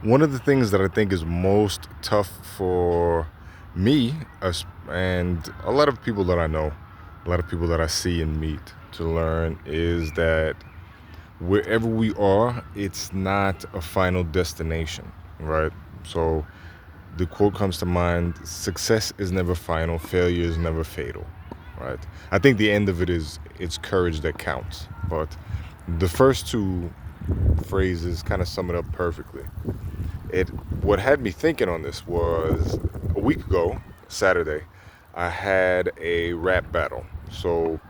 One of the things that I think is most tough for me and a lot of people that I know, a lot of people that I see and meet to learn is that wherever we are, it's not a final destination, right? So the quote comes to mind: success is never final, failure is never fatal, right? I think the end of it is it's courage that counts. But the first two phrases kind of sum it up perfectly. It What had me thinking on this was a week ago, Saturday, I had a rap battle. So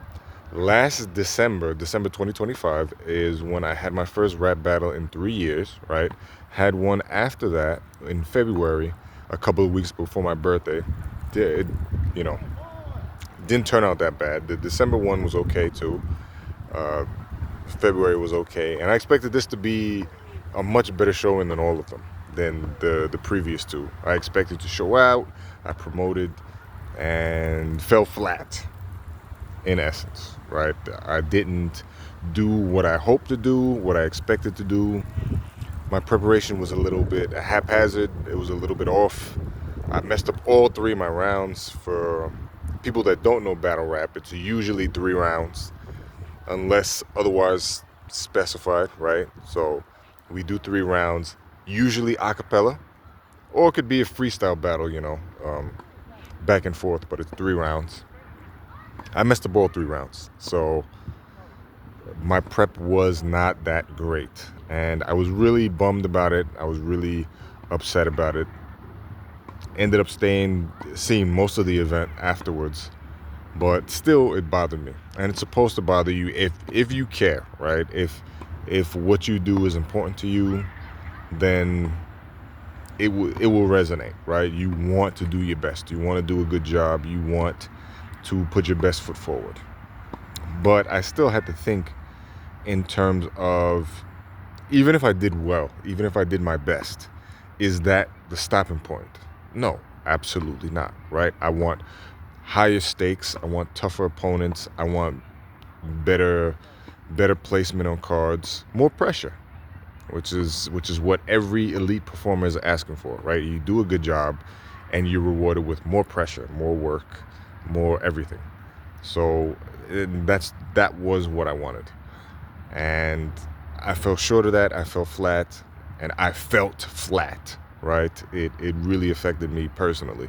last December 2025 is when I had my first rap battle in 3 years, right? Had one after that in February, a couple of weeks before my birthday. It, you know, didn't turn out that bad. The December one was okay too. Uh, February was okay, and I expected this to be a much better showing than all of them, than the previous two. I expected to show out. I promoted and fell flat in essence, right? I didn't do what I hoped to do, what I expected to do. My preparation was a little bit haphazard. It was a little bit off. I messed up all three of my rounds. For people that don't know battle rap, it's usually 3 rounds unless otherwise specified, right? So we do 3 rounds, usually a cappella, or it could be a freestyle battle, back and forth, but it's 3 rounds. I messed up all 3 rounds. So my prep was not that great. And I was really bummed about it. I was really upset about it. Ended up seeing most of the event afterwards, but still it bothered me, and it's supposed to bother you if you care, right? If what you do is important to you, then it will resonate, right? You want to do your best, you want to do a good job, you want to put your best foot forward. But I still had to think in terms of, even if I did well, even if I did my best, is that the stopping point? No, absolutely not, right? I want higher stakes, I want tougher opponents, I want better better placement on cards, more pressure, which is what every elite performer is asking for, right? You do a good job and you're rewarded with more pressure, more work, more everything. So that was what I wanted. And I fell short of that. I fell flat, and I felt flat, right? It really affected me personally,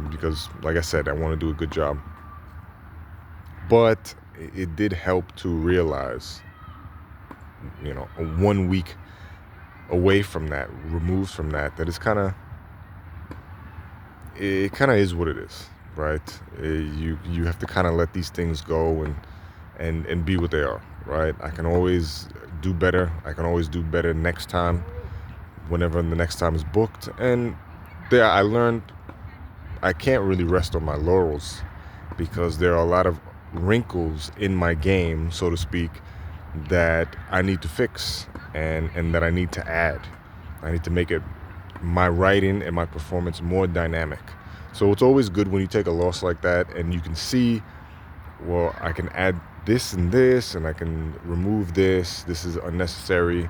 because, like I said, I want to do a good job. But it did help to realize, 1 week away from that, removed from that, that it kind of is what it is, right? You have to kind of let these things go and be what they are, right? I can always do better. I can always do better next time, whenever the next time is booked. And there, I learned I can't really rest on my laurels, because there are a lot of wrinkles in my game, so to speak, that I need to fix, and that I need to add. I need to make it, my writing and my performance, more dynamic. So it's always good when you take a loss like that and you can see, well, I can add this and I can remove this is unnecessary.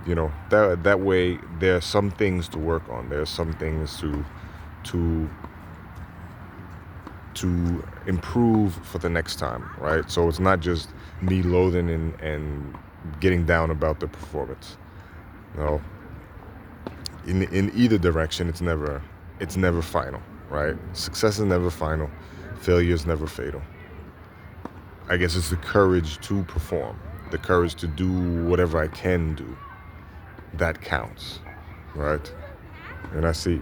That way there are some things to work on. There are some things to to improve for the next time, right? So it's not just me loathing and getting down about the performance. No, in either direction, it's never final, right? Success is never final, failure is never fatal. I guess it's the courage to perform, the courage to do whatever I can do, that counts, right? And I see,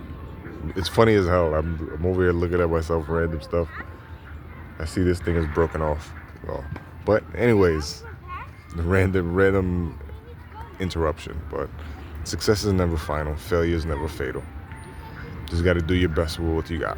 it's funny as hell. I'm over here looking at myself, random stuff. I see this thing is broken off. Well, but anyways, the random interruption. But success is never final. Failure is never fatal. Just got to do your best with what you got.